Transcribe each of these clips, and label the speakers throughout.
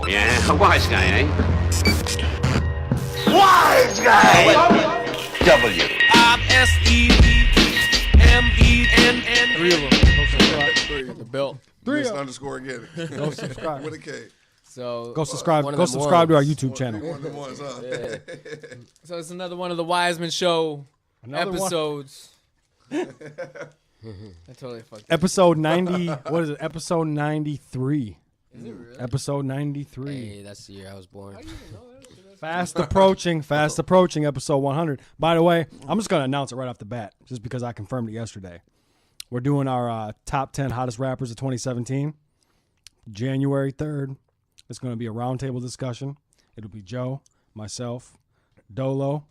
Speaker 1: Yeah, a wise guy, eh?
Speaker 2: Wise guy!
Speaker 1: W.
Speaker 3: ISEMENN.
Speaker 4: 3 of them. Go subscribe.
Speaker 3: The belt.
Speaker 4: 3 of
Speaker 5: Missed
Speaker 4: them.
Speaker 5: underscore again.
Speaker 4: Go subscribe.
Speaker 5: With a K.
Speaker 3: So
Speaker 4: Go subscribe.
Speaker 3: one of
Speaker 4: Go
Speaker 3: them
Speaker 4: subscribe to our
Speaker 3: ones.
Speaker 4: YouTube channel.
Speaker 5: One of them ones, huh?
Speaker 3: So it's another one of the Wiseman Show
Speaker 4: Another one.
Speaker 3: episodes. I totally fucked up.
Speaker 4: Episode 90. What is it? Episode 93.
Speaker 3: Is it really?
Speaker 4: Episode 93.
Speaker 6: Hey, that's the year I was born.
Speaker 4: Fast approaching. Episode 100. By the way, I'm just gonna announce it right off the bat, just because I confirmed it yesterday. We're doing our top 10 hottest rappers of 2017. January 3rd. It's gonna be a roundtable discussion. It'll be Joe, myself, Dolo,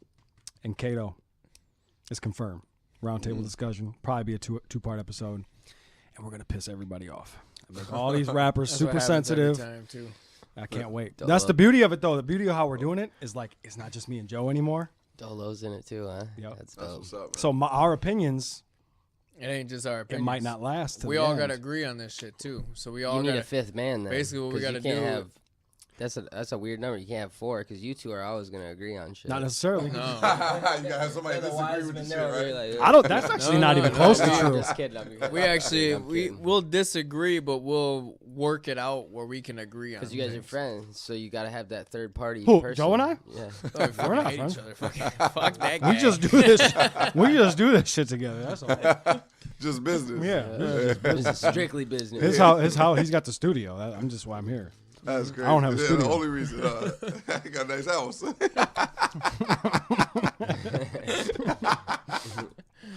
Speaker 4: and Kato. It's confirmed. Roundtable discussion. Probably be a two-part episode, and we're gonna piss everybody off. I make all these rappers
Speaker 3: That's what
Speaker 4: super
Speaker 3: happens every
Speaker 4: sensitive.
Speaker 3: time, too.
Speaker 4: I can't wait.
Speaker 6: Dolo.
Speaker 4: That's the beauty of it, though. The beauty of how we're doing it is like it's not just me and Joe anymore.
Speaker 6: Dolo's in it too, huh?
Speaker 4: Yep.
Speaker 6: That's
Speaker 5: That's
Speaker 6: dope.
Speaker 5: what's up, man.
Speaker 4: So our opinions,
Speaker 3: It ain't just our
Speaker 4: it
Speaker 3: opinions.
Speaker 4: might not last. To
Speaker 3: We
Speaker 4: the
Speaker 3: all
Speaker 4: end.
Speaker 3: gotta agree on this shit too. So we all
Speaker 6: You need
Speaker 3: gotta.
Speaker 6: a fifth man then.
Speaker 3: basically what we
Speaker 6: 'cause you
Speaker 3: gotta
Speaker 6: can't
Speaker 3: do-
Speaker 6: Have, that's a weird number. You can't have 4 because you two are always gonna agree on shit.
Speaker 4: Not necessarily.
Speaker 3: No.
Speaker 5: You gotta have somebody disagree with the shit, right?
Speaker 4: I don't. That's actually not even close to
Speaker 6: I'm
Speaker 4: true.
Speaker 6: just kidding.
Speaker 3: We actually
Speaker 6: I'm kidding.
Speaker 3: we'll disagree, but we'll work it out where we can agree on.
Speaker 6: Because you guys are
Speaker 3: things.
Speaker 6: friends, so you gotta have that third party
Speaker 4: Who,
Speaker 6: person.
Speaker 4: Joe and I?
Speaker 6: Yeah.
Speaker 3: Oh, we fucking
Speaker 4: We're not
Speaker 3: hate
Speaker 4: friends.
Speaker 3: each other. Fuck that guy.
Speaker 4: We just do this. We just do this shit together. That's all.
Speaker 5: Just business.
Speaker 4: Yeah.
Speaker 6: This is strictly business.
Speaker 4: His how he's got the studio. I'm just why I'm here.
Speaker 5: That's crazy.
Speaker 4: I don't have a
Speaker 5: Yeah,
Speaker 4: studio.
Speaker 5: The only reason, I got a nice house.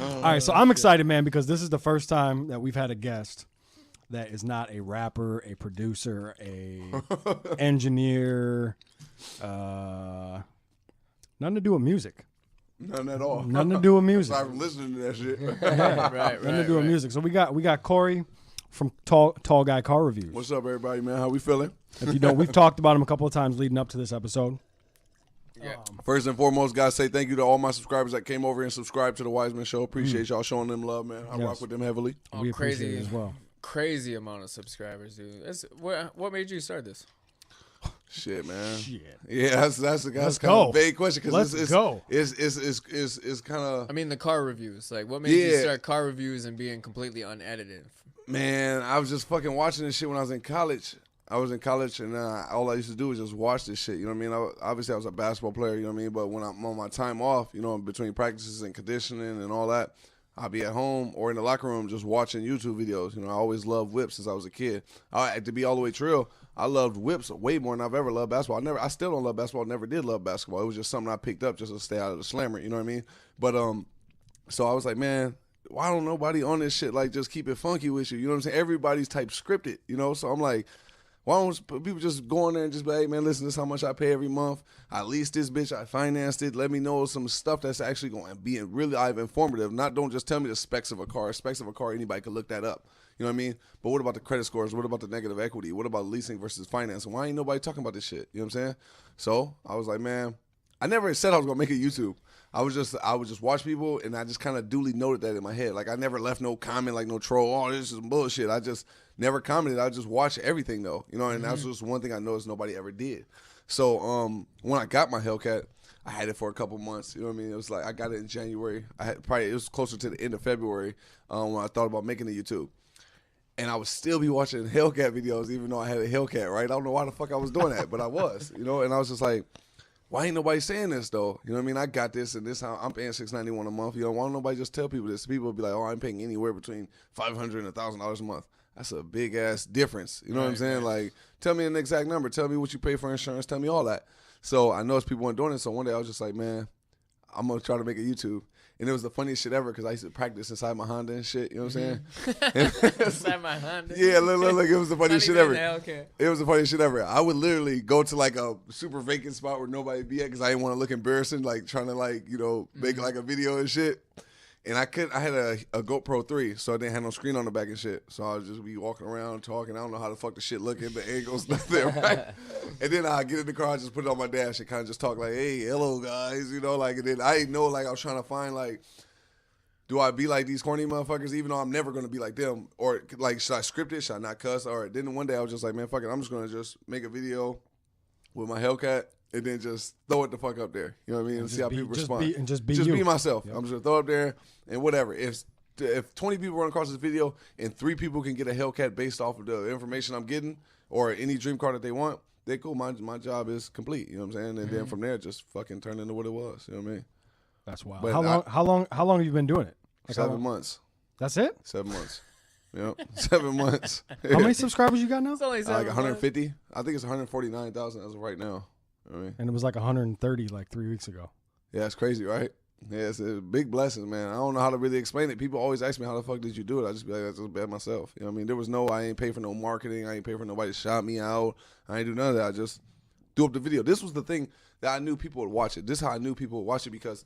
Speaker 4: All right, so I'm excited, man, because this is the first time that we've had a guest that is not a rapper, a producer, a engineer, nothing to do with music.
Speaker 5: None at all.
Speaker 4: Nothing to do with music.
Speaker 5: Aside from listening to that shit.
Speaker 3: Right.
Speaker 4: Nothing to do with music. So we got Cory from Tall Guy Car Reviews.
Speaker 5: What's up, everybody, man? How we feeling?
Speaker 4: If you don't, we've talked about him a couple of times leading up to this episode.
Speaker 3: Yeah.
Speaker 5: First and foremost, guys, say thank you to all my subscribers that came over and subscribed to the Wiseman Show. Appreciate y'all showing them love, man. I
Speaker 4: Yes.
Speaker 5: rock with them heavily.
Speaker 3: Oh,
Speaker 4: We appreciate
Speaker 3: crazy
Speaker 4: it as well.
Speaker 3: Crazy amount of subscribers, dude. What made you start this?
Speaker 5: Shit, man.
Speaker 4: Shit.
Speaker 5: Yeah, that's kind
Speaker 4: Let's
Speaker 5: of
Speaker 4: go.
Speaker 5: a vague question because
Speaker 4: Let's go.
Speaker 5: It's kind of
Speaker 3: I mean, the car reviews. Like, what made you
Speaker 5: Yeah.
Speaker 3: start car reviews and being completely unedited?
Speaker 5: man. I was just fucking watching this shit when I was in college. I was in college and all I used to do was just watch this shit. You know what I mean? Obviously, I was a basketball player. You know what I mean? But when I'm on my time off, you know, between practices and conditioning and all that, I'll be at home or in the locker room just watching YouTube videos. You know, I always loved whips since I was a kid. To be all the way true, I loved whips way more than I've ever loved basketball. I still don't love basketball. Never did love basketball. It was just something I picked up just to stay out of the slammer. You know what I mean? But so I was like, man, why don't nobody on this shit like just keep it funky with you? You know what I'm saying? Everybody's type scripted. You know, so I'm like, why don't people just go in there and just be like, hey, man, listen, this is how much I pay every month. I leased this bitch. I financed it. Let me know some stuff that's actually going to be really informative. Don't just tell me the specs of a car. Specs of a car, anybody can look that up. You know what I mean? But what about the credit scores? What about the negative equity? What about leasing versus financing? Why ain't nobody talking about this shit? You know what I'm saying? So I was like, man, I never said I was going to make a YouTube. I would just watch people, and I just kind of duly noted that in my head. Like, I never left no comment, like no troll, oh, this is bullshit. I just never commented. I just watched everything, though. You know, and that's just one thing I noticed nobody ever did. So when I got my Hellcat, I had it for a couple months. You know what I mean? It was like I got it in January. It was closer to the end of February when I thought about making a YouTube. And I would still be watching Hellcat videos even though I had a Hellcat, right? I don't know why the fuck I was doing that, but I was, you know? And I was just like, why ain't nobody saying this, though? You know what I mean? I got this, and this I'm paying $691 a month. You know, why don't nobody just tell people this? People will be like, oh, I'm paying anywhere between $500 and $1,000 a month. That's a big-ass difference. You know what I'm saying? Like, tell me an exact number. Tell me what you pay for insurance. Tell me all that. So I noticed people weren't doing it, so one day I was just like, man, I'm going to try to make a YouTube. And it was the funniest shit ever because I used to practice inside my Honda and shit. You know what I'm saying?
Speaker 3: Inside my Honda.
Speaker 5: Yeah, look, it was the funniest shit
Speaker 3: Not
Speaker 5: ever.
Speaker 3: even in the Hellcat.
Speaker 5: It was the funniest shit ever. I would literally go to like a super vacant spot where nobody be at because I didn't want to look embarrassing, like trying to like, you know, make like a video and shit. And I had a GoPro 3, so I didn't have no screen on the back and shit. So I would just be walking around talking. I don't know how the fuck the shit looking, the angles, nothing, right? And then I get in the car, I just put it on my dash and kind of just talk like, hey, hello, guys, you know, like, and then I didn't know, like, I was trying to find, like, Do I be like these corny motherfuckers even though I'm never going to be like them? Or, like, should I script it? Should I not cuss? Or then one day I was just like, man, fuck it. I'm just going to just make a video with my Hellcat and then just throw it the fuck up there. You know what I mean? And see how people respond.
Speaker 4: Just be
Speaker 5: myself.
Speaker 4: Yep.
Speaker 5: I'm just going to throw it up there and whatever. If 20 people run across this video and 3 people can get a Hellcat based off of the information I'm getting or any dream car that they want, they cool. My job is complete. You know what I'm saying? And then from there, just fucking turn into what it was. You know what I mean?
Speaker 4: That's wild.
Speaker 5: But
Speaker 4: How long have you been doing it? Like
Speaker 5: 7 months.
Speaker 4: That's it?
Speaker 5: 7 months. Yep. 7 months.
Speaker 4: How many subscribers you got now?
Speaker 3: It's only
Speaker 5: Like 150. I think it's 149,000 as of right now. You know what I mean?
Speaker 4: And it was like 130 like 3 weeks ago.
Speaker 5: Yeah, it's crazy, right? Yeah, it's a big blessing, man. I don't know how to really explain it. People always ask me, how the fuck did you do it? I just be like, I just bet myself. You know what I mean? There was I ain't pay for no marketing. I ain't pay for nobody to shout me out. I ain't do none of that. I just do up the video. This was the thing that I knew people would watch it. This is how I knew people would watch it because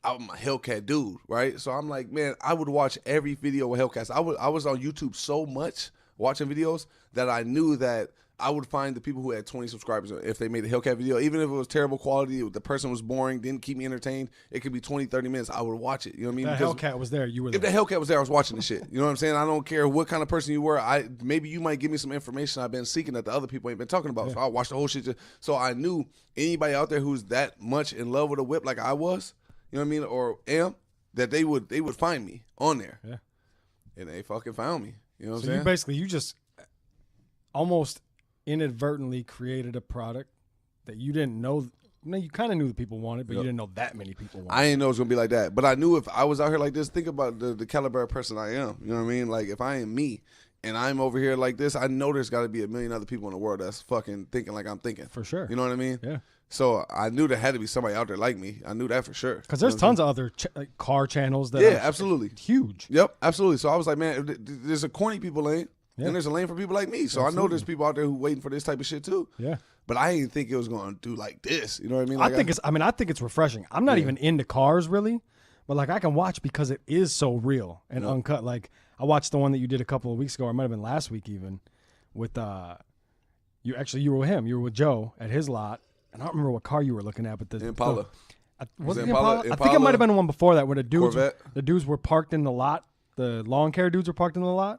Speaker 5: I'm a Hellcat dude, right? So I'm like, man, I would watch every video with Hellcats. I was on YouTube so much watching videos that I knew that I would find the people who had 20 subscribers if they made a Hellcat video. Even if it was terrible quality, the person was boring, didn't keep me entertained, it could be 20, 30 minutes, I would watch it. You know what I mean?
Speaker 4: That Hellcat was there. You were
Speaker 5: If
Speaker 4: there.
Speaker 5: the Hellcat was there, I was watching the shit. You know what I'm saying? I don't care what kind of person you were. Maybe you might give me some information I've been seeking that the other people ain't been talking about. So I'll watch the whole shit. So I knew anybody out there who's that much in love with a whip like I was, you know what I mean, or am, that they would find me on there.
Speaker 4: Yeah.
Speaker 5: And they fucking found me. You know what I'm
Speaker 4: So
Speaker 5: saying?
Speaker 4: you basically you just almost inadvertently created a product that you didn't know. You kind of knew the people wanted, but you didn't know that many people wanted.
Speaker 5: I didn't know it was gonna be like that, but I knew if I was out here like this, think about the caliber of person I am. You know what I mean? Like if I ain't me and I'm over here like this, I know there's got to be a million other people in the world that's fucking thinking like I'm thinking.
Speaker 4: For sure.
Speaker 5: You know what I mean?
Speaker 4: Yeah.
Speaker 5: So I knew there had to be somebody out there like me. I knew that for sure.
Speaker 4: Because there's tons of other like car channels that
Speaker 5: Yeah,
Speaker 4: are
Speaker 5: absolutely.
Speaker 4: huge.
Speaker 5: Yep, absolutely. So I was like, man, there's a corny people lane,
Speaker 4: Yeah.
Speaker 5: and there's a lane for people like me. So I know there's people out there who waiting for this type of shit too.
Speaker 4: Yeah.
Speaker 5: But I didn't think it was going to do like this. You know what I mean?
Speaker 4: I
Speaker 5: Like
Speaker 4: think it's refreshing. I'm not even into cars really, but like I can watch because it is so real and uncut. Like I watched the one that you did a couple of weeks ago, or it might have been last week even, with you were with him. You were with Joe at his lot. And I don't remember what car you were looking at, but the
Speaker 5: Impala.
Speaker 4: Was it
Speaker 5: Impala?
Speaker 4: Impala? I think it might have been the one before that where the
Speaker 5: Corvette?
Speaker 4: dudes were parked in the lot. The lawn care dudes were parked in the lot.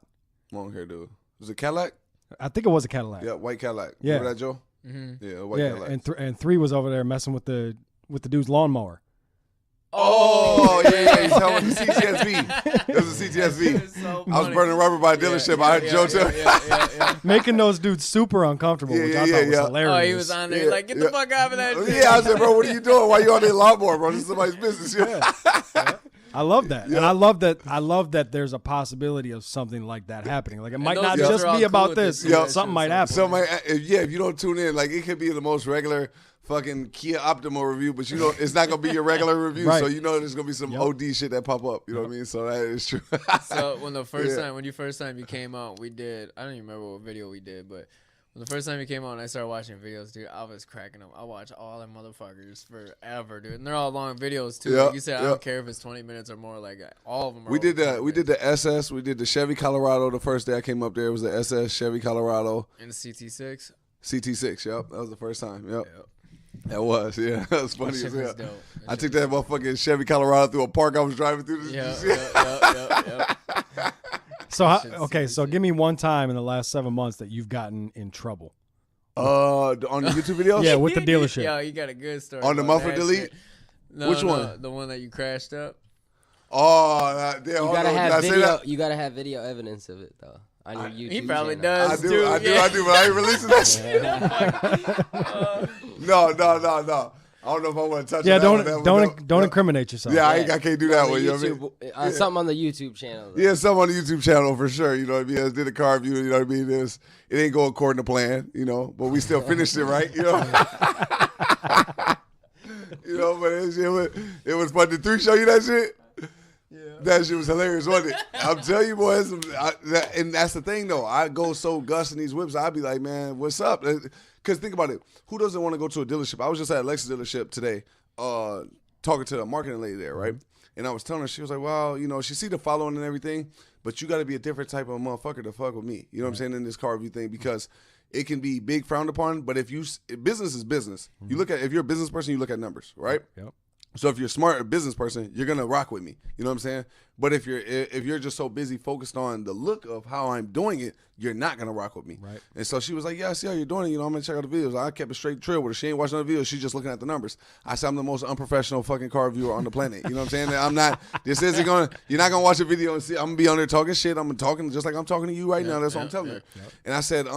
Speaker 5: Long hair dude. Was it Cadillac?
Speaker 4: I think it was a Cadillac.
Speaker 5: Yeah, white Cadillac.
Speaker 4: Yeah.
Speaker 5: Remember that, Joe?
Speaker 3: Mm-hmm.
Speaker 5: Yeah, white
Speaker 4: Yeah,
Speaker 5: Cadillac.
Speaker 4: and 3 was over there messing with the dude's lawnmower.
Speaker 5: Oh, yeah. He's talking about the CTSV. It was a CTSV.
Speaker 3: So
Speaker 5: I was burning rubber by a dealership. I heard Joe tell me.
Speaker 3: yeah.
Speaker 4: Making those dudes super uncomfortable, which I thought was hilarious.
Speaker 3: Oh, he was on there like, get the fuck out of that shit.
Speaker 5: Yeah, I said, bro, what are you doing? Why you on that lawnmower, bro? This is somebody's business. Yeah.
Speaker 4: I love that. And I love that there's a possibility of something like that happening. Like it might
Speaker 3: those
Speaker 4: not
Speaker 3: dudes
Speaker 4: just
Speaker 3: are all
Speaker 4: be
Speaker 3: cool
Speaker 4: about
Speaker 3: with
Speaker 4: this.
Speaker 3: this. Yeah,
Speaker 4: Something might happen.
Speaker 5: So, if you don't tune in, like it could be the most regular fucking Kia Optima review, but you know it's not gonna be your regular review.
Speaker 4: Right.
Speaker 5: So you know there's gonna be some OD shit that pop up. You know what I mean? So that is true.
Speaker 3: So when you first time you came out, we did, I don't even remember what video we did, but when the first time you came out and I started watching videos, dude, I was cracking them. I watch all them motherfuckers forever, dude. And they're all long videos too. Like you said, I don't care if it's 20 minutes or more, like all of them are
Speaker 5: We did
Speaker 3: the
Speaker 5: the SS, we did the Chevy Colorado the first day I came up there. It was the SS Chevy Colorado.
Speaker 3: in the CT6.
Speaker 5: CT6, yep. That was the first time. Yep. That was, yeah. That was funny
Speaker 3: That
Speaker 5: as
Speaker 3: shit was
Speaker 5: hell.
Speaker 3: dope.
Speaker 5: I took that motherfucking Chevy Colorado through a park I was driving through.
Speaker 3: Yep.
Speaker 4: So give me one time in the last 7 months that you've gotten in trouble.
Speaker 5: On the YouTube videos?
Speaker 4: Yeah, with the dealership.
Speaker 3: Yo, you got a good story.
Speaker 5: On the
Speaker 3: about
Speaker 5: muffler
Speaker 3: that
Speaker 5: delete?
Speaker 3: shit. No,
Speaker 5: Which
Speaker 3: no,
Speaker 5: one?
Speaker 3: The one that you crashed up.
Speaker 5: Oh, damn.
Speaker 6: You gotta have video. You gotta have video evidence of it though. On your YouTube.
Speaker 3: He probably
Speaker 6: channel.
Speaker 3: does.
Speaker 5: I do, but I ain't releasing that shit. No. I don't know if I want to touch
Speaker 4: Yeah,
Speaker 5: that
Speaker 4: don't incriminate yourself.
Speaker 5: Yeah, I can't do that one. You know what I mean?
Speaker 6: Something on the YouTube channel. Though.
Speaker 5: Yeah, something on the YouTube channel for sure. You know what I mean? I did a car review. You know what I mean? It ain't go according to plan. You know, but we still finished it right. You know. You know, but it was fun. Did 3 show you that shit? Yeah. That shit was hilarious, wasn't it? I'm telling you, boys. And that's the thing, though. I go so Gus in these whips. I'd be like, man, what's up? Because think about it. Who doesn't want to go to a dealership? I was just at a Lexus dealership today, talking to the marketing lady there, right? And I was telling her, she was like, well, you know, she see the following and everything, but you got to be a different type of motherfucker to fuck with me. You know what I'm saying? In this car review thing, because it can be big frowned upon, but business is business. You look at, if you're a business person, you look at numbers, right?
Speaker 4: Yep.
Speaker 5: So if you're a smart business person, you're gonna rock with me. You know what I'm saying? But if you're just so busy focused on the look of how I'm doing it, you're not gonna rock with me.
Speaker 4: Right.
Speaker 5: And so she was like, "Yeah, I see how you're doing it. You know, I'm gonna check out the videos." I kept a straight trail with her. She ain't watching the videos. She's just looking at the numbers. I said, "I'm the most unprofessional fucking car reviewer on the planet." You know what I'm saying? I'm not. This isn't gonna. You're not gonna watch a video and see. I'm gonna be on there talking shit. I'm talking just like I'm talking to you right now. That's what I'm telling you. And I said,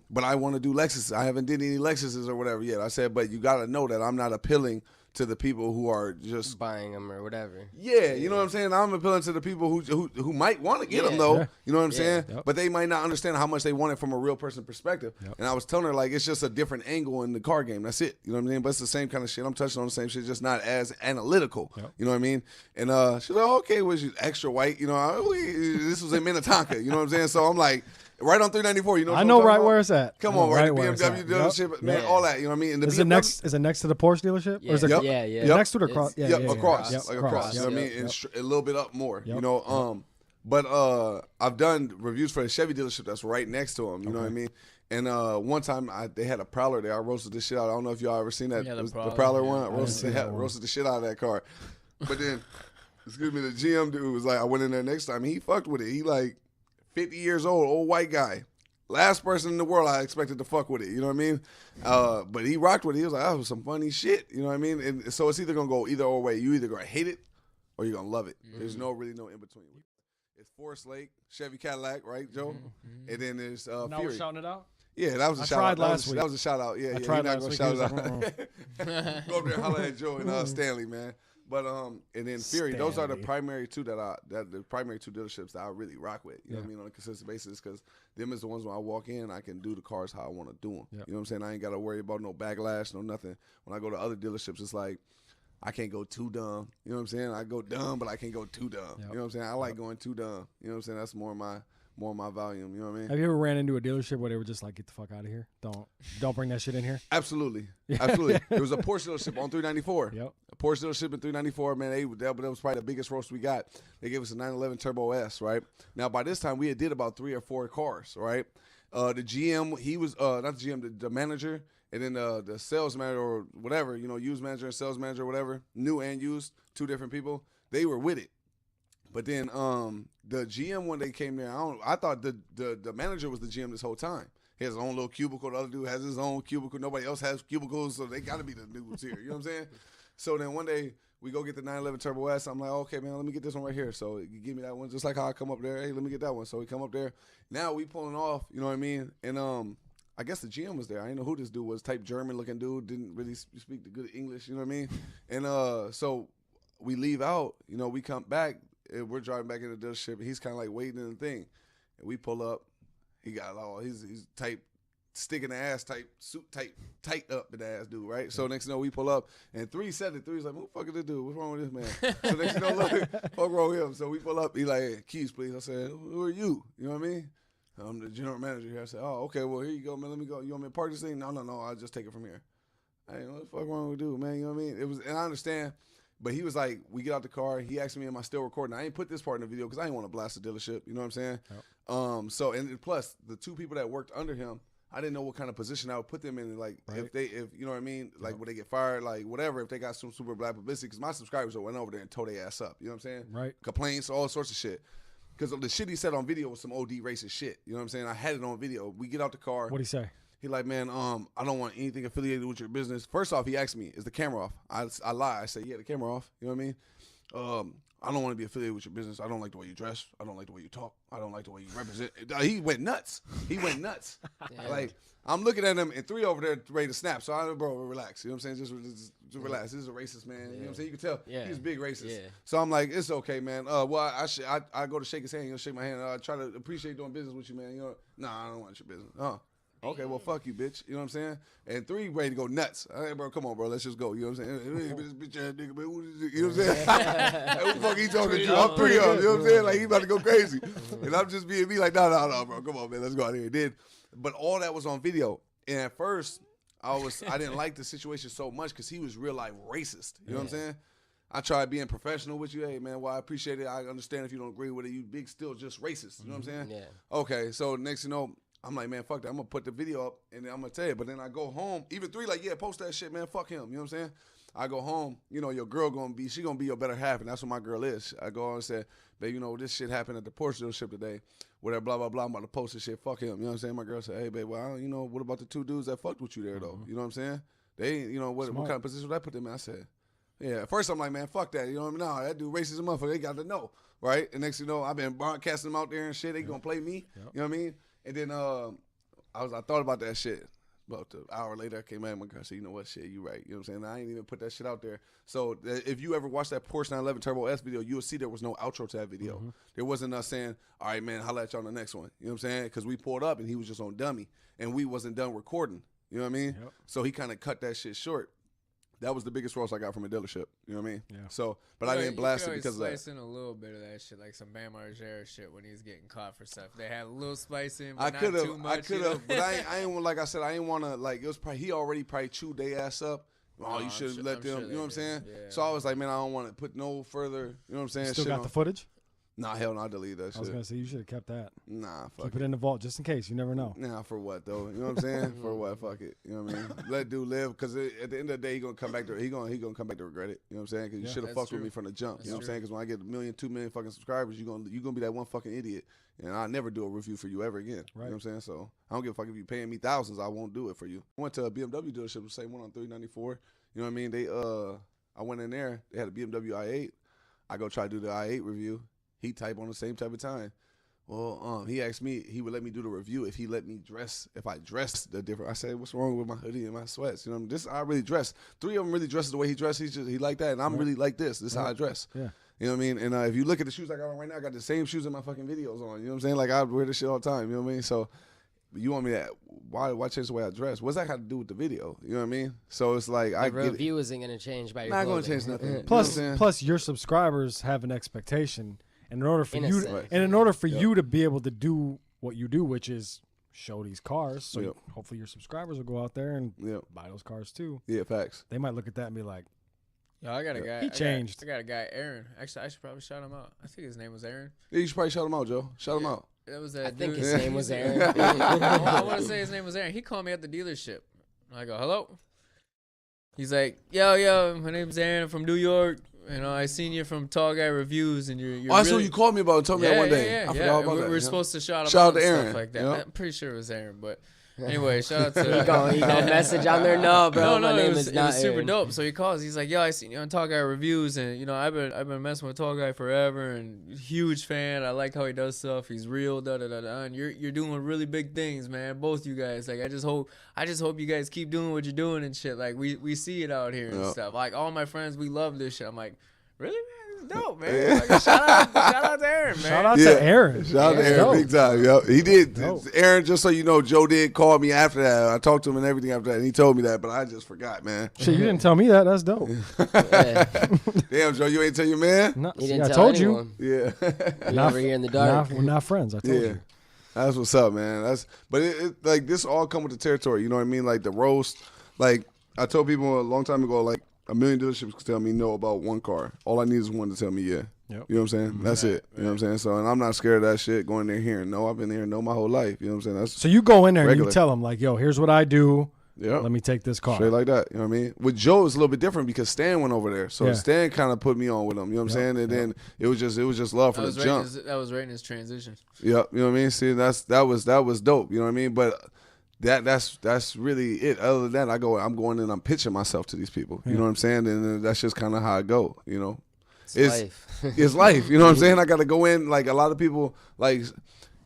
Speaker 5: but I want to do Lexuses. I haven't did any Lexuses or whatever yet. I said, but you gotta know that I'm not appealing to the people who are just
Speaker 6: buying them or whatever.
Speaker 5: Yeah, you know what I'm saying? I'm appealing to the people who might want to get them, though.
Speaker 4: Yeah.
Speaker 5: You know what I'm saying?
Speaker 4: Yep.
Speaker 5: But they might not understand how much they want it from a real person perspective.
Speaker 4: Yep.
Speaker 5: And I was telling her, like, it's just a different angle in the car game. That's it. You know what I mean? But it's the same kind of shit. I'm touching on the same shit, just not as analytical.
Speaker 4: Yep.
Speaker 5: You know what I mean? And she's like, oh, okay, well, she's extra white. You know, this was in Minnetonka. You know what I'm saying? So I'm like, right on 394. You know what
Speaker 4: I
Speaker 5: I'm
Speaker 4: know
Speaker 5: talking
Speaker 4: right
Speaker 5: about?
Speaker 4: where it's at.
Speaker 5: Come
Speaker 4: I know
Speaker 5: on, right? The
Speaker 4: where it's
Speaker 5: BMW
Speaker 4: at.
Speaker 5: dealership, man,
Speaker 6: Yeah.
Speaker 5: all that. You know what I mean? And the
Speaker 4: Is it
Speaker 5: BMW
Speaker 4: next? Is it next to the Porsche dealership?
Speaker 6: Yeah.
Speaker 4: Or is it
Speaker 5: Yep.
Speaker 6: Yeah, yeah.
Speaker 5: Yep.
Speaker 4: next to the cross?
Speaker 6: It's-
Speaker 4: Yeah,
Speaker 5: Yep,
Speaker 4: yeah,
Speaker 5: across,
Speaker 4: Yep,
Speaker 5: like across. You know what I mean?
Speaker 6: Yep.
Speaker 5: And a little bit up more.
Speaker 4: Yep.
Speaker 5: You know, but I've done reviews for the Chevy dealership that's right next to them. You know what I mean? And one time they had a Prowler there. I roasted the shit out. I don't know if y'all ever seen that.
Speaker 3: Yeah,
Speaker 5: It was
Speaker 3: the
Speaker 5: the
Speaker 3: Prowler,
Speaker 5: Prowler
Speaker 3: yeah.
Speaker 5: one. I
Speaker 4: I didn't see that one.
Speaker 5: roasted the shit out of that car. But then, excuse me, the GM dude was like, I went in there next time. He fucked with it. He like 50 years old white guy. Last person in the world I expected to fuck with it. You know what I mean? But he rocked with it. He was like, that was some funny shit. You know what I mean? And so it's either going to go either or way. You either going to hate it or you're going to love it. There's really no in between. It's Forest Lake, Chevy Cadillac, right, Joe? And then there's
Speaker 4: Now we're
Speaker 5: Fury.
Speaker 4: shouting it out.
Speaker 5: Yeah, that was a
Speaker 4: I
Speaker 5: shout
Speaker 4: tried
Speaker 5: out.
Speaker 4: last week.
Speaker 5: That was a shout out. Yeah,
Speaker 4: I
Speaker 5: yeah.
Speaker 4: tried
Speaker 5: You're not
Speaker 4: last
Speaker 5: gonna
Speaker 4: week.
Speaker 5: shout
Speaker 4: He was
Speaker 5: it
Speaker 4: like,
Speaker 5: out. Go up there and holler at Joe and Stanley, man. But and then Fury. Those are the
Speaker 4: Stanley.
Speaker 5: primary two the primary two dealerships that I really rock with. You know what I mean, on a consistent basis, because them is the ones when I walk in, I can do the cars how I want to do them.
Speaker 4: Yep.
Speaker 5: You know what I'm saying? I ain't got to worry about no backlash, no nothing. When I go to other dealerships, it's like I can't go too dumb. You know what I'm saying? I go dumb, but I can't go too dumb.
Speaker 4: Yep.
Speaker 5: You know what I'm saying? I like going too dumb. You know what I'm saying? That's more my volume. You know what I mean?
Speaker 4: Have you ever ran into a dealership where they were just like, "Get the fuck out of here! Don't bring that shit in here."
Speaker 5: Absolutely, absolutely. There was a Porsche dealership on 394.
Speaker 4: Yep.
Speaker 5: A Porsche dealership in 394, man. That was probably the biggest roast we got. They gave us a 911 Turbo S, right? Now by this time we had did about 3 or 4 cars, right? The GM, he was not the GM, the manager, and then the sales manager or whatever, you know, used manager and sales manager or whatever, new and used, 2 different people. They were with it. But then the GM, when they came there, I thought the manager was the GM this whole time. He has his own little cubicle. The other dude has his own cubicle. Nobody else has cubicles, so they got to be the dudes here. You know what I'm saying? So then one day we go get the 911 Turbo S. I'm like, okay, man, let me get this one right here. So you give me that one, just like how I come up there. Hey, let me get that one. So we come up there. Now we pulling off. You know what I mean? And I guess the GM was there. I didn't know who this dude was. Type German looking dude. Didn't really speak the good English. You know what I mean? And so we leave out. You know, we come back. And we're driving back in the dealership, and he's kind of like waiting in the thing. And we pull up. He got all he's type stick in the ass type suit tight up in the ass dude, right? So next thing you know, we pull up, and 3 said it. 3's like, "Who the fuck is this dude? What's wrong with this man?" So next thing you know, look, fuck wrong with him. So we pull up. He like, hey, keys, please. I said, "Who are you?" You know what I mean? I'm the general manager here. I said, "Oh, okay. Well, here you go, man. Let me go. You want me to park this thing?" No. I'll just take it from here. Hey, what the fuck wrong with dude, man? You know what I mean? It was, and I understand. But he was like, we get out the car. He asked me, am I still recording? I ain't put this part in the video because I didn't want to blast the dealership. You know what I'm saying? Yep. So, and plus, the 2 people that worked under him, I didn't know what kind of position I would put them in. Like,
Speaker 4: Right.
Speaker 5: if you know what I mean? Like, would they get fired? Like, whatever, if they got some super black publicity. Because my subscribers went over there and tore their ass up. You know what I'm saying?
Speaker 4: Right.
Speaker 5: Complaints, all sorts of shit. Because the shit he said on video was some OD racist shit. You know what I'm saying? I had it on video. We get out the car.
Speaker 4: What'd he say?
Speaker 5: He like, man, I don't want anything affiliated with your business. First off, he asked me, is the camera off? I lie. I say, yeah, the camera off. You know what I mean? I don't want to be affiliated with your business. I don't like the way you dress. I don't like the way you talk. I don't like the way you represent. He went nuts. Like, I'm looking at him, and 3 over there ready to snap. So I, bro, relax. You know what I'm saying? Just relax. This is a racist man. You know what I'm saying? You can tell he's a big racist. Yeah. So I'm like, it's okay, man. Well, I go to shake his hand. He'll shake my hand. I try to appreciate doing business with you, man. You know, nah, I don't want your business. Okay, well, fuck you, bitch. You know what I'm saying? And 3 ready to go nuts. Hey, bro, come on, bro. Let's just go. You know what I'm saying? Hey, this bitch ass nigga, man. Who is it? You know what I'm saying? Hey, who the fuck he talking to? I'm 3 of them. You know what I'm saying? Like, he about to go crazy. And I'm just being me like, no, bro. Come on, man. Let's go out here. But all that was on video. And at first, I didn't like the situation so much because he was real life racist. You know what I'm saying? I tried being professional with you. Hey, man, well, I appreciate it. I understand if you don't agree with it. You big still just racist. You know what I'm saying?
Speaker 6: Yeah.
Speaker 5: Okay, so next you know, I'm like, man, fuck that. I'm going to put the video up, and then I'm going to tell you. But then I go home. Even 3 like, yeah, post that shit, man. Fuck him. You know what I'm saying? I go home. You know, your girl she going to be your better half, and that's what my girl is. I go on and say, babe, you know, this shit happened at the Porsche dealership today. Whatever, blah, blah, blah. I'm about to post this shit. Fuck him. You know what I'm saying? My girl said, hey, babe, well, you know, what about the 2 dudes that fucked with you there, though? You know what I'm saying? They, you know, what kind of position would I put them in? I said, yeah. At first, I'm like, man, fuck that. You know what I mean? No, that dude racist motherfucker. They got to know, right? And next thing you know, I've been broadcasting them out there and shit. They gonna play me. You know what I mean? And then I thought about that shit. About an hour later, I came back and my girl said, you know what, shit, you right. You know what I'm saying? I ain't even put that shit out there. So if you ever watch that Porsche 911 Turbo S video, you'll see there was no outro to that video. There wasn't us saying, all right, man, holla at you on the next one. You know what I'm saying? Because we pulled up and he was just on dummy. And we wasn't done recording. You know what I mean? Yep. So he kind of cut that shit short. That was the biggest roast I got from a dealership. You know what I mean? Yeah. So, but I didn't blast it because of that.
Speaker 3: Spice in a little bit of that shit, like some Bam Margera shit when he's getting caught for stuff. They had a little spice in, but not too much.
Speaker 5: I could have, but I ain't like I said, I ain't want to like. It was probably he already probably chewed their ass up. Oh, you shouldn't let them. You know what I'm saying? Yeah. So I was like, man, I don't want to put no further. You know what I'm saying?
Speaker 4: Still got the footage?
Speaker 5: Nah, hell no, I deleted that shit.
Speaker 4: I was going to say, you should have kept that.
Speaker 5: Nah, fuck
Speaker 4: Keep it in the vault just in case. You never know.
Speaker 5: Nah, for what, though? You know what I'm saying? For what? Fuck it. You know what I mean? Let dude live, because at the end of the day, he going to come back to he gonna come back to regret it. You know what I'm saying? Because you should have fucked with me from the jump. You know what I'm saying? Because when I get 1 million, 2 million fucking subscribers, you're gonna be that one fucking idiot. And I'll never do a review for you ever again. Right. You know what I'm saying? So I don't give a fuck if you're paying me thousands, I won't do it for you. I went to a BMW dealership, the same one on 394. You know what I mean? I went in there, they had a BMW i8. I go try to do the i8 review. He type on the same type of time. Well, he asked me, he would let me do the review if he let me dress, if I dressed the different. I said, what's wrong with my hoodie and my sweats? You know, I really dress. 3 of them really dresses the way he dressed. He like that, and I'm really like this. This is how I dress. Yeah. You know what I mean? And if you look at the shoes I got on right now, I got the same shoes in my fucking videos on. You know what I'm saying? Like, I wear this shit all the time. You know what I mean? So, you want me to, why change the way I dress? What's that got to do with the video? You know what I mean? So, it's like,
Speaker 6: the review isn't going to change by your
Speaker 5: not going to change nothing.
Speaker 4: Plus, your subscribers have an expectation. And in order for you to be able to do what you do, which is show these cars, so hopefully your subscribers will go out there and buy those cars too.
Speaker 5: Yeah, facts.
Speaker 4: They might look at that and be like,
Speaker 3: "Yo, I got a guy.
Speaker 4: He changed."
Speaker 3: I got a guy, Aaron. Actually, I should probably shout him out. I think his name was Aaron.
Speaker 5: Yeah, you should probably shout him out, Joe. Shout him out.
Speaker 3: That was that
Speaker 6: I
Speaker 3: dude.
Speaker 6: think his name was Aaron.
Speaker 3: I want to say his name was Aaron. He called me at the dealership. I go, "Hello." He's like, "Yo, my name's Aaron. I'm from New York. You know, I seen you from Tall Guy Reviews, and you're
Speaker 5: that's what you called me about and told me that one day. I forgot about that.
Speaker 3: We're supposed to shout
Speaker 5: out to
Speaker 3: and
Speaker 5: Aaron.
Speaker 3: stuff like that. I'm pretty sure it was Aaron, but anyway, shout out to
Speaker 6: he gonna message on there. No, bro, my name is not
Speaker 3: it was super
Speaker 6: Aaron.
Speaker 3: dope. So he calls. He's like, "Yo, I seen you on Tall Guy Reviews, and you know, I've been messing with Tall Guy forever, and huge fan. I like how he does stuff. He's real, da da da da. And you're doing really big things, man. Both you guys. Like, I just hope you guys keep doing what you're doing and shit. Like, we see it out here and stuff. Like, all my friends, we love this shit. I'm like, really, man? It's dope, man. Like, shout out to Aaron, man.
Speaker 4: Shout out to Aaron.
Speaker 5: Shout out to Aaron, big time. Yep. He did. Aaron, just so you know, Joe did call me after that. I talked to him and everything after that, and he told me that, but I just forgot, man.
Speaker 4: Shit, you didn't tell me that. That's dope.
Speaker 5: Damn, Joe, you ain't tell your man?
Speaker 4: No,
Speaker 6: He didn't
Speaker 4: I
Speaker 6: tell
Speaker 4: told
Speaker 6: anyone.
Speaker 4: you.
Speaker 5: Yeah.
Speaker 6: You're over here in the dark.
Speaker 4: We're not friends. I told you.
Speaker 5: That's what's up, man. But it like this all come with the territory. You know what I mean? Like the roast. Like I told people a long time ago, like 1 million dealerships could tell me no about one car. All I need is one to tell me yeah. Yep. You know what I'm saying? That's it. You know what I'm saying? So, and I'm not scared of that shit. Going there hearing no. I've been hearing no my whole life. You know what I'm saying?
Speaker 4: So you go in there and you tell them like, "Yo, here's what I do.
Speaker 5: Yeah.
Speaker 4: Let me take this car."
Speaker 5: Straight like that. You know what I mean? With Joe, it's a little bit different because Stan went over there. So Stan kind of put me on with him. You know what I'm saying? And then it was just love from the jump.
Speaker 3: That was right in his transition.
Speaker 5: Yep. You know what I mean? See, that was dope. You know what I mean? But that's really it. Other than that, I'm going in, I'm pitching myself to these people. You know what I'm saying? And that's just kind of how I go. You know,
Speaker 6: it's life.
Speaker 5: It's life. You know what I'm saying? I got to go in like a lot of people like.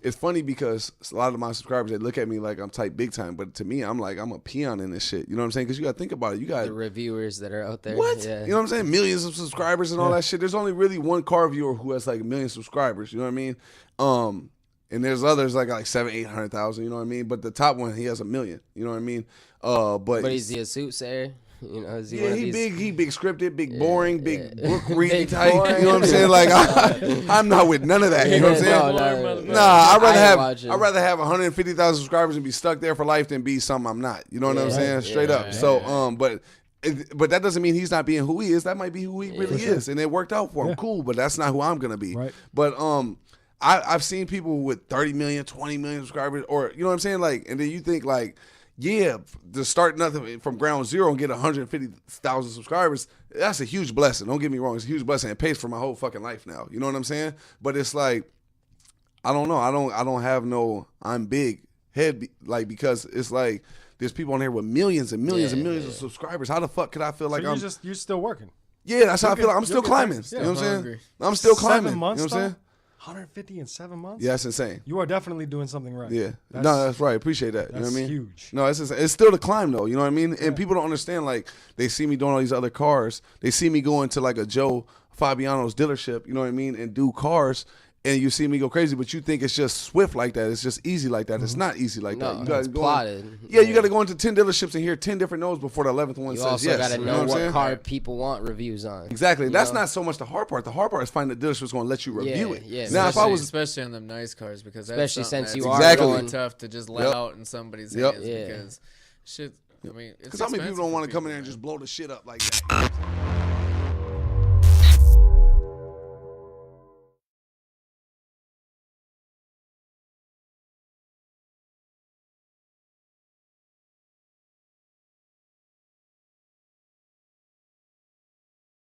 Speaker 5: It's funny because a lot of my subscribers, they look at me like I'm type big time, but to me, I'm like, I'm a peon in this shit. You know what I'm saying? Because you got to think about it. You got
Speaker 6: the reviewers that are out there.
Speaker 5: What?
Speaker 6: Yeah.
Speaker 5: You know what I'm saying? Millions of subscribers and all that shit. There's only really one car viewer who has like 1 million subscribers. You know what I mean? And there's others like 700,000-800,000. You know what I mean? But the top one, he has 1 million. You know what I mean?
Speaker 6: But is he a soothsayer? You know, is he one of these?
Speaker 5: He big scripted, big boring, big book reading type. You know what I'm saying? Like I'm not with none of that. You know what I'm saying? I'd rather have 150,000 subscribers and be stuck there for life than be something I'm not. You know what I'm saying? Straight up. So but that doesn't mean he's not being who he is. That might be who he really is, and it worked out for him. Cool, but that's not who I'm gonna be.
Speaker 4: Right.
Speaker 5: But I've seen people with 30 million, 20 million subscribers, or you know what I'm saying? Like, and then you think like, yeah, to start nothing from ground zero and get 150,000 subscribers, that's a huge blessing. Don't get me wrong, it's a huge blessing. It pays for my whole fucking life now. You know what I'm saying? But it's like, I don't know. I don't have no I'm big head like, because it's like there's people on here with millions and millions and millions of subscribers. How the fuck could I feel like
Speaker 4: you're still working?
Speaker 5: Yeah, that's how I feel. Like I'm still climbing. You know what I'm saying? I'm still climbing.
Speaker 4: 7 months,
Speaker 5: you know what I'm saying?
Speaker 4: 150 in 7 months?
Speaker 5: Yeah, that's insane.
Speaker 4: You are definitely doing something right.
Speaker 5: Yeah. That's right. Appreciate that.
Speaker 4: That's
Speaker 5: You know what I mean?
Speaker 4: huge.
Speaker 5: No, it's still the climb though. You know what I mean? And people don't understand, like, they see me doing all these other cars. They see me going to like a Joe Fabiano's dealership, you know what I mean, and do cars. And you see me go crazy, but you think it's just swift like that. It's just easy like that. It's not easy like that. You gotta
Speaker 6: it's
Speaker 5: go
Speaker 6: plotted.
Speaker 5: you got to go into 10 dealerships and hear 10 different no's before the 11th one
Speaker 6: You
Speaker 5: says
Speaker 6: also
Speaker 5: yes.
Speaker 6: got to
Speaker 5: You
Speaker 6: know
Speaker 5: what I'm
Speaker 6: what
Speaker 5: saying?
Speaker 6: car people want reviews on.
Speaker 5: Exactly.
Speaker 6: You
Speaker 5: That's
Speaker 6: know?
Speaker 5: not so much the hard part. The hard part is finding the dealership that's going to let you review it.
Speaker 6: Yeah.
Speaker 5: Now, if I was
Speaker 3: especially on them nice cars, because that's
Speaker 6: Especially
Speaker 3: something
Speaker 6: since
Speaker 3: that's
Speaker 6: you are
Speaker 5: Exactly.
Speaker 3: really
Speaker 6: going.
Speaker 3: tough to just let out in somebody's hands because shit. I mean, it's
Speaker 5: because how many people
Speaker 3: expensive
Speaker 5: don't
Speaker 3: for
Speaker 5: want to come in there and just blow the shit up like that?